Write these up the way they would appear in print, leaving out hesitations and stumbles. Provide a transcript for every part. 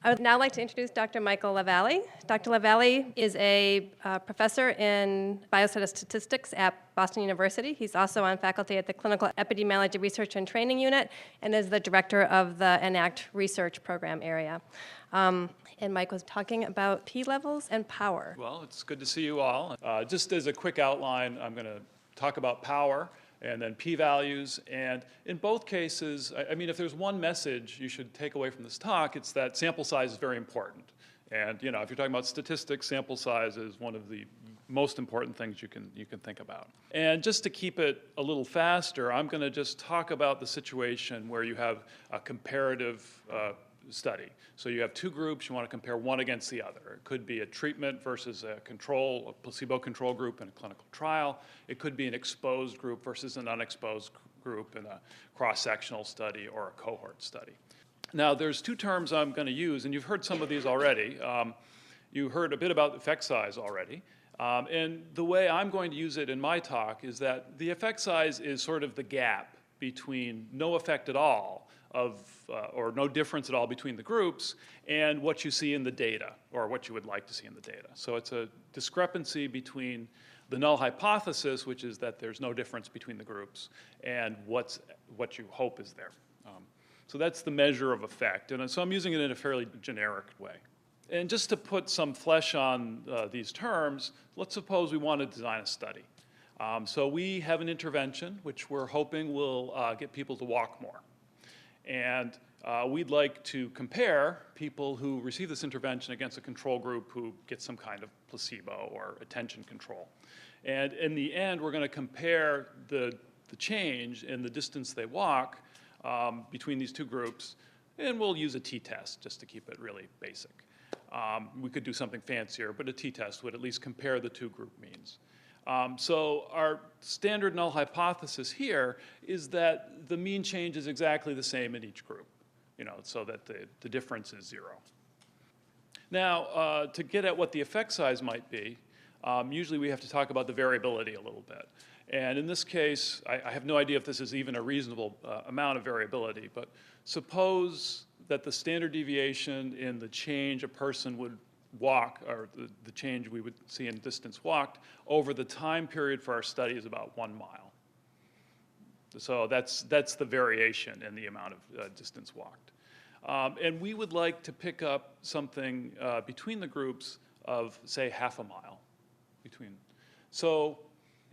I would now like to introduce Dr. Michael LaValle. Dr. LaValle is a professor in biostatistics at Boston University. He's also on faculty at the Clinical Epidemiology Research and Training Unit and is the director of the ENACT research program area. And Mike was talking about p-levels and power. Well, it's good to see you all. Just as a quick outline, I'm going to talk about power and then p-values. And in both cases, I mean, if there's one message you should take away from this talk, it's that sample size is very important. And you know, if you're talking about statistics, sample size is one of the most important things you can think about. And just to keep it a little faster, I'm going to just talk about the situation where you have a comparative study. So you have two groups, you want to compare one against the other. It could be a treatment versus a control, a placebo control group in a clinical trial. It could be an exposed group versus an unexposed group in a cross-sectional study or a cohort study. Now there's two terms I'm going to use, and you've heard some of these already. You heard a bit about effect size already. And the way I'm going to use it in my talk is that the effect size is sort of the gap between no effect at all or no difference at all between the groups and what you see in the data, or what you would like to see in the data. So it's a discrepancy between the null hypothesis, which is that there's no difference between the groups, and what you hope is there. So that's the measure of effect. And so I'm using it in a fairly generic way. And just to put some flesh on these terms, let's suppose we want to design a study. So we have an intervention which we're hoping will get people to walk more. And we'd like to compare people who receive this intervention against a control group who gets some kind of placebo or attention control. And in the end, we're going to compare the change in the distance they walk between these two groups, and we'll use a t-test just to keep it really basic. We could do something fancier, but a t-test would at least compare the two group means. So our standard null hypothesis here is that the mean change is exactly the same in each group, you know, so that the difference is 0. Now, to get at what the effect size might be, usually we have to talk about the variability a little bit. And in this case, I have no idea if this is even a reasonable amount of variability, but suppose that the standard deviation in the change a person would walk, or the change we would see in distance walked, over the time period for our study is about 1 mile. So that's the variation in the amount of distance walked. And we would like to pick up something between the groups of, say, half a mile between. So,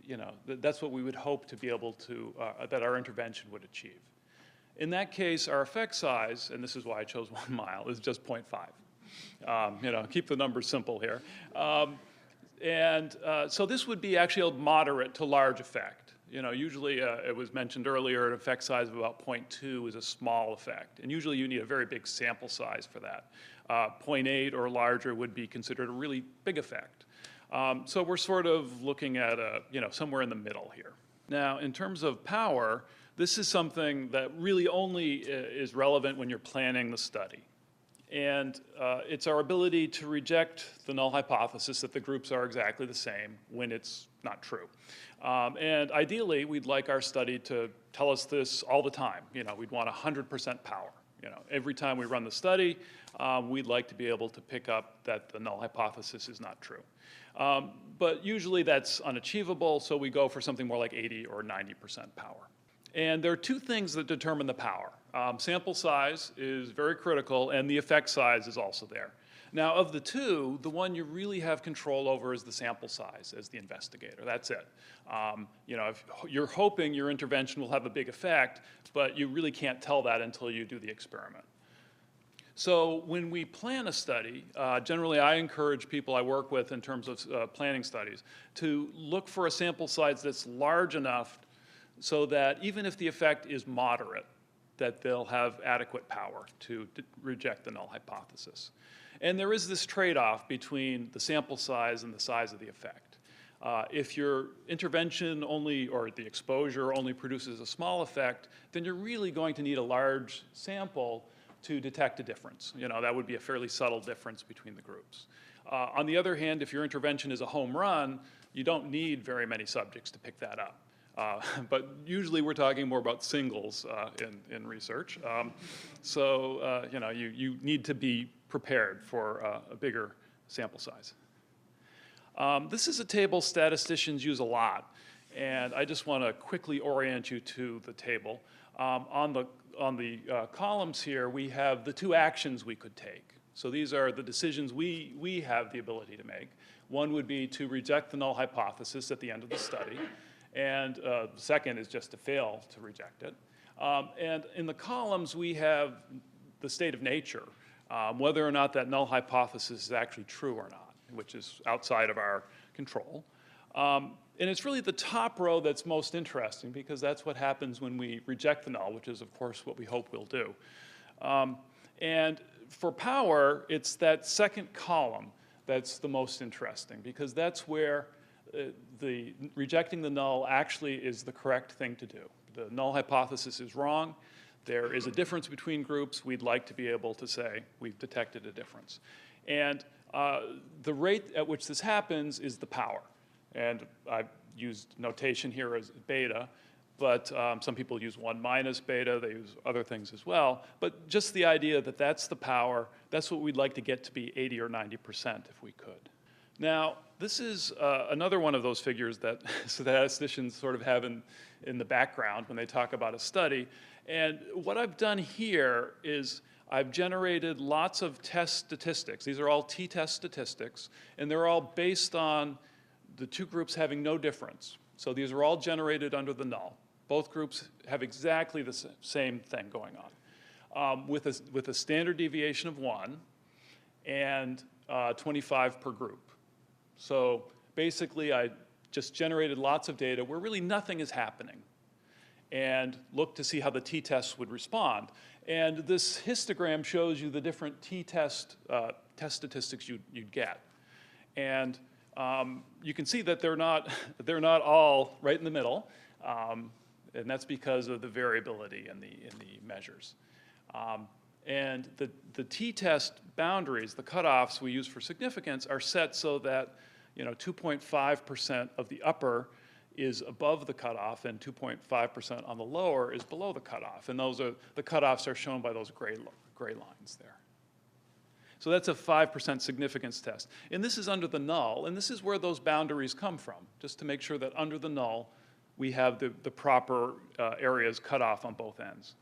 you know, that's what we would hope to be able to, that our intervention would achieve. In that case, our effect size, and this is why I chose 1 mile, is just 0.5. You know, keep the numbers simple here. So this would be actually a moderate to large effect. You know, usually it was mentioned earlier, an effect size of about 0.2 is a small effect. And usually you need a very big sample size for that. 0.8 or larger would be considered a really big effect. So we're sort of looking at, you know, somewhere in the middle here. Now, in terms of power, this is something that really only is relevant when you're planning the study. And it's our ability to reject the null hypothesis that the groups are exactly the same when it's not true. And ideally, we'd like our study to tell us this all the time. You know, we'd want 100% power. You know, every time we run the study, we'd like to be able to pick up that the null hypothesis is not true. But usually that's unachievable, so we go for something more like 80 or 90% power. And there are two things that determine the power. Sample size is very critical, and the effect size is also there. Now, of the two, the one you really have control over is the sample size as the investigator. That's it. You know, if you're hoping your intervention will have a big effect, but you really can't tell that until you do the experiment. So when we plan a study, generally I encourage people I work with in terms of planning studies to look for a sample size that's large enough so that even if the effect is moderate, that they'll have adequate power to reject the null hypothesis. And there is this trade-off between the sample size and the size of the effect. If your intervention only, or the exposure only produces a small effect, then you're really going to need a large sample to detect a difference. You know, that would be a fairly subtle difference between the groups. On the other hand, if your intervention is a home run, you don't need very many subjects to pick that up. But usually we're talking more about singles in research. You know, you need to be prepared for a bigger sample size. This is a table statisticians use a lot, and I just want to quickly orient you to the table. On the columns here, we have the two actions we could take. So these are the decisions we have the ability to make. One would be to reject the null hypothesis at the end of the study, and the second is just to fail to reject it. And in the columns, we have the state of nature, whether or not that null hypothesis is actually true or not, which is outside of our control. And it's really the top row that's most interesting, because that's what happens when we reject the null, which is, of course, what we hope we'll do. And for power, it's that second column that's the most interesting, because that's where the rejecting the null actually is the correct thing to do. The null hypothesis is wrong. There is a difference between groups. We'd like to be able to say we've detected a difference. And the rate at which this happens is the power. And I've used notation here as beta, but some people use 1 minus beta. They use other things as well. But just the idea that that's the power, that's what we'd like to get to be 80 or 90% if we could. Now, this is another one of those figures that statisticians sort of have in the background when they talk about a study. And what I've done here is I've generated lots of test statistics. These are all t-test statistics, and they're all based on the two groups having no difference. So these are all generated under the null. Both groups have exactly the same thing going on, with a standard deviation of 1 and 25 per group. So basically, I just generated lots of data where really nothing is happening, and looked to see how the t-tests would respond. And this histogram shows you the different t-test test statistics you'd get. And you can see that they're not all right in the middle, and that's because of the variability in the measures. And the t-test boundaries, the cutoffs we use for significance, are set so that 2.5% of the upper is above the cutoff, and 2.5% on the lower is below the cutoff. And the cutoffs are shown by those gray lines there. So that's a 5% significance test. And this is under the null, and this is where those boundaries come from, just to make sure that under the null, we have the proper areas cut off on both ends.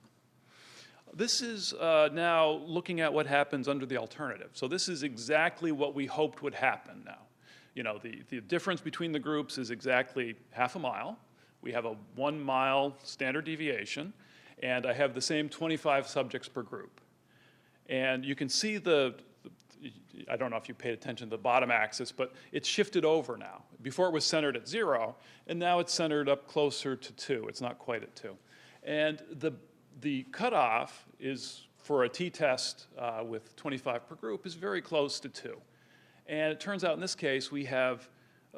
This is now looking at what happens under the alternative. So this is exactly what we hoped would happen now. The difference between the groups is exactly half a mile. We have a 1 mile standard deviation, and I have the same 25 subjects per group. And you can see I don't know if you paid attention to the bottom axis, but it's shifted over now. Before it was centered at 0, and now it's centered up closer to 2. It's not quite at 2. And the cutoff is for a t-test with 25 per group is very close to 2. And it turns out in this case, we have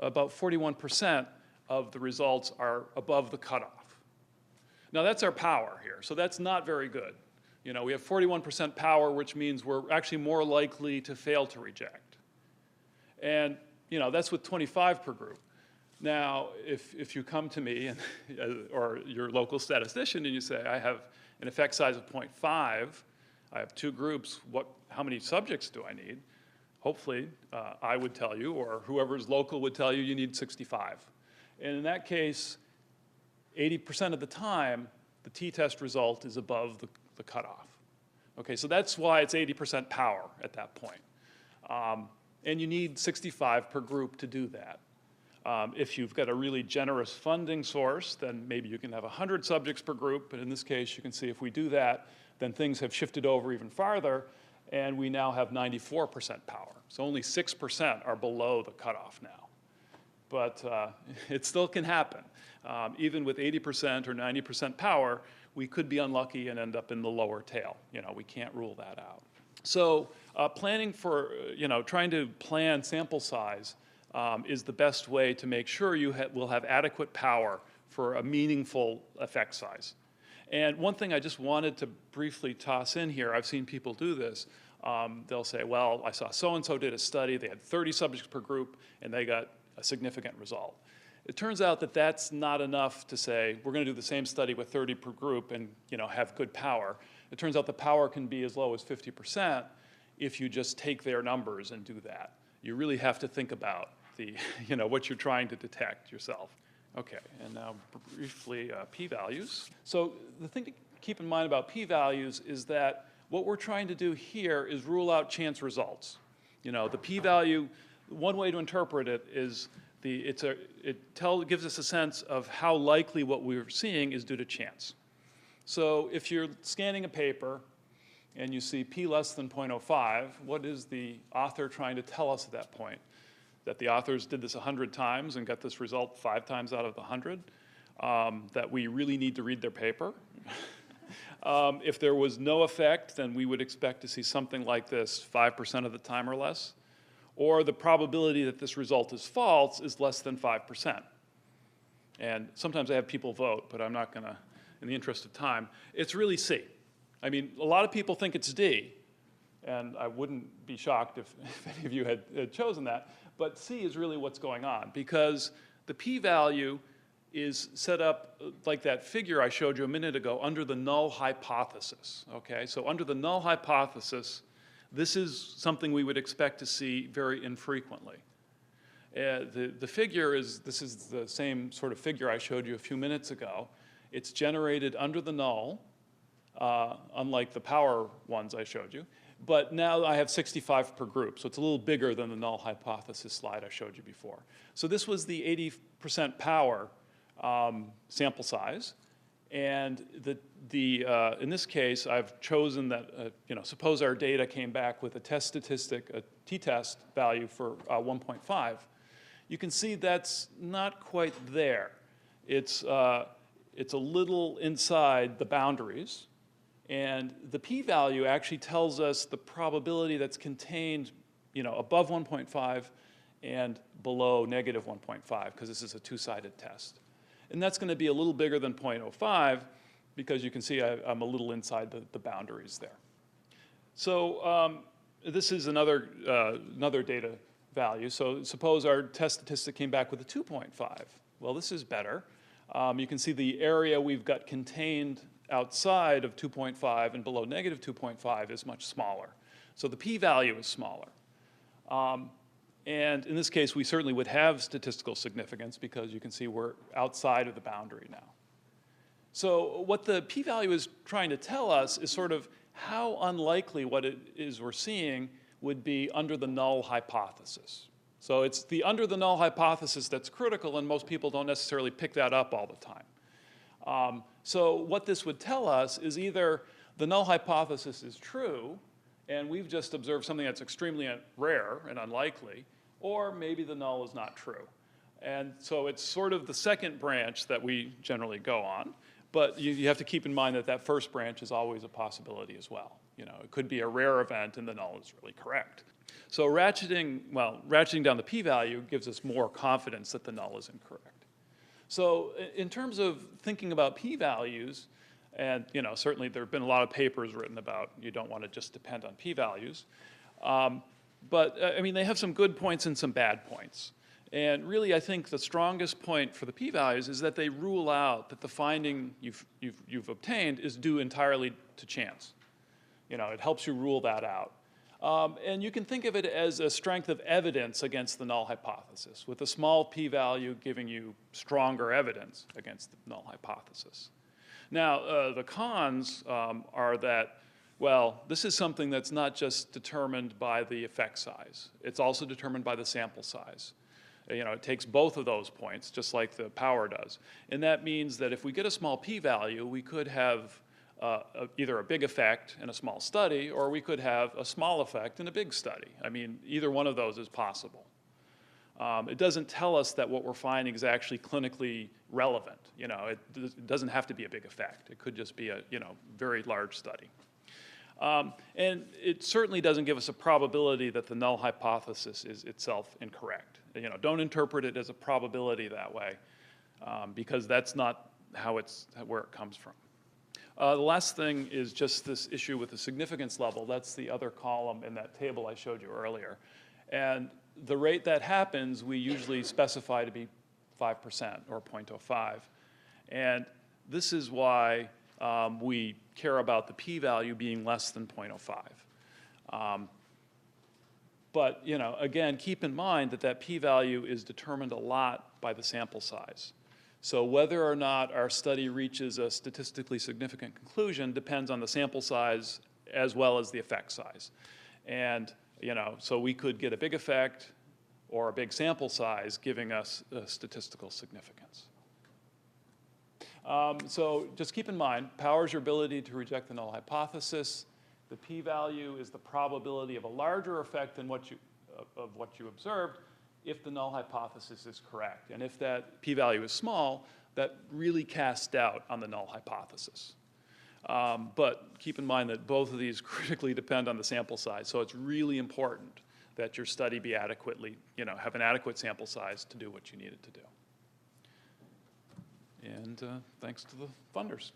about 41% of the results are above the cutoff. Now that's our power here, so that's not very good. We have 41% power, which means we're actually more likely to fail to reject. And that's with 25 per group. Now, if you come to me or your local statistician and you say, I have an effect size of 0.5, I have 2 groups, how many subjects do I need? Hopefully, I would tell you, or whoever's local would tell you, you need 65. And in that case, 80% of the time, the t-test result is above the cutoff. Okay, so that's why it's 80% power at that point. And you need 65 per group to do that. If you've got a really generous funding source, then maybe you can have 100 subjects per group, but in this case, you can see if we do that, then things have shifted over even farther, and we now have 94% power. So only 6% are below the cutoff now. But it still can happen. Even with 80% or 90% power, we could be unlucky and end up in the lower tail. We can't rule that out. So planning for, trying to plan sample size is the best way to make sure you will have adequate power for a meaningful effect size. And one thing I just wanted to briefly toss in here, I've seen people do this. They'll say, well, I saw so-and-so did a study, they had 30 subjects per group, and they got a significant result. It turns out that that's not enough to say, we're going to do the same study with 30 per group and have good power. It turns out the power can be as low as 50%, if you just take their numbers and do that. You really have to think about the, what you're trying to detect yourself. Okay, and now briefly, p-values. So the thing to keep in mind about p-values is that what we're trying to do here is rule out chance results. The p-value, one way to interpret it is it gives us a sense of how likely what we're seeing is due to chance. So if you're scanning a paper and you see p less than 0.05, what is the author trying to tell us at that point? That the authors did this 100 times and got this result 5 times out of the 100? That we really need to read their paper? If there was no effect, then we would expect to see something like this 5% of the time or less. Or the probability that this result is false is less than 5%. And sometimes I have people vote, but I'm not going to, in the interest of time. It's really C. I mean, a lot of people think it's D, and I wouldn't be shocked if any of you had chosen that. But C is really what's going on, because the p-value is set up like that figure I showed you a minute ago under the null hypothesis. Okay, so under the null hypothesis, this is something we would expect to see very infrequently. The figure this is the same sort of figure I showed you a few minutes ago. It's generated under the null, unlike the power ones I showed you. But now I have 65 per group, so it's a little bigger than the null hypothesis slide I showed you before. So this was the 80% power sample size. And in this case, I've chosen that, suppose our data came back with a test statistic, a t-test value for 1.5. You can see that's not quite there. It's a little inside the boundaries. And the p-value actually tells us the probability that's contained, above 1.5 and below negative 1.5, because this is a two-sided test. And that's going to be a little bigger than 0.05, because you can see I'm a little inside the boundaries there. So this is another data value. So suppose our test statistic came back with a 2.5. Well, this is better. You can see the area we've got contained outside of 2.5 and below negative 2.5 is much smaller. So the p-value is smaller. And in this case, we certainly would have statistical significance, because you can see we're outside of the boundary now. So what the p-value is trying to tell us is sort of how unlikely what it is we're seeing would be under the null hypothesis. So it's the under the null hypothesis that's critical, and most people don't necessarily pick that up all the time. So what this would tell us is either the null hypothesis is true, and we've just observed something that's extremely rare and unlikely, or maybe the null is not true. And so it's sort of the second branch that we generally go on, but you have to keep in mind that that first branch is always a possibility as well. It could be a rare event and the null is really correct. So ratcheting down the p-value gives us more confidence that the null is incorrect. So in terms of thinking about p-values, and certainly there have been a lot of papers written about you don't want to just depend on p-values. But I mean, they have some good points and some bad points. And really, I think the strongest point for the p-values is that they rule out that the finding you've obtained is due entirely to chance. It helps you rule that out. And you can think of it as a strength of evidence against the null hypothesis, with a small p-value giving you stronger evidence against the null hypothesis. Now, the cons are that, well, this is something that's not just determined by the effect size. It's also determined by the sample size. It takes both of those points, just like the power does. And that means that if we get a small p-value, we could have either a big effect in a small study, or we could have a small effect in a big study. I mean, either one of those is possible. It doesn't tell us that what we're finding is actually clinically relevant. It doesn't have to be a big effect. It could just be a very large study. And it certainly doesn't give us a probability that the null hypothesis is itself incorrect. Don't interpret it as a probability that way, because that's not where it comes from. The last thing is just this issue with the significance level. That's the other column in that table I showed you earlier. And the rate that happens, we usually specify to be 5% or 0.05. And this is why we care about the p-value being less than 0.05. But, you know, again, keep in mind that that p-value is determined a lot by the sample size. So whether or not our study reaches a statistically significant conclusion depends on the sample size as well as the effect size. And, you know, so we could get a big effect or a big sample size giving us statistical significance. So just keep in mind, power is your ability to reject the null hypothesis. The p-value is the probability of a larger effect than what you observed if the null hypothesis is correct. And if that p-value is small, that really casts doubt on the null hypothesis. But keep in mind that both of these critically depend on the sample size. So it's really important that your study be adequately, you know, have an adequate sample size to do what you need it to do. And thanks to the funders.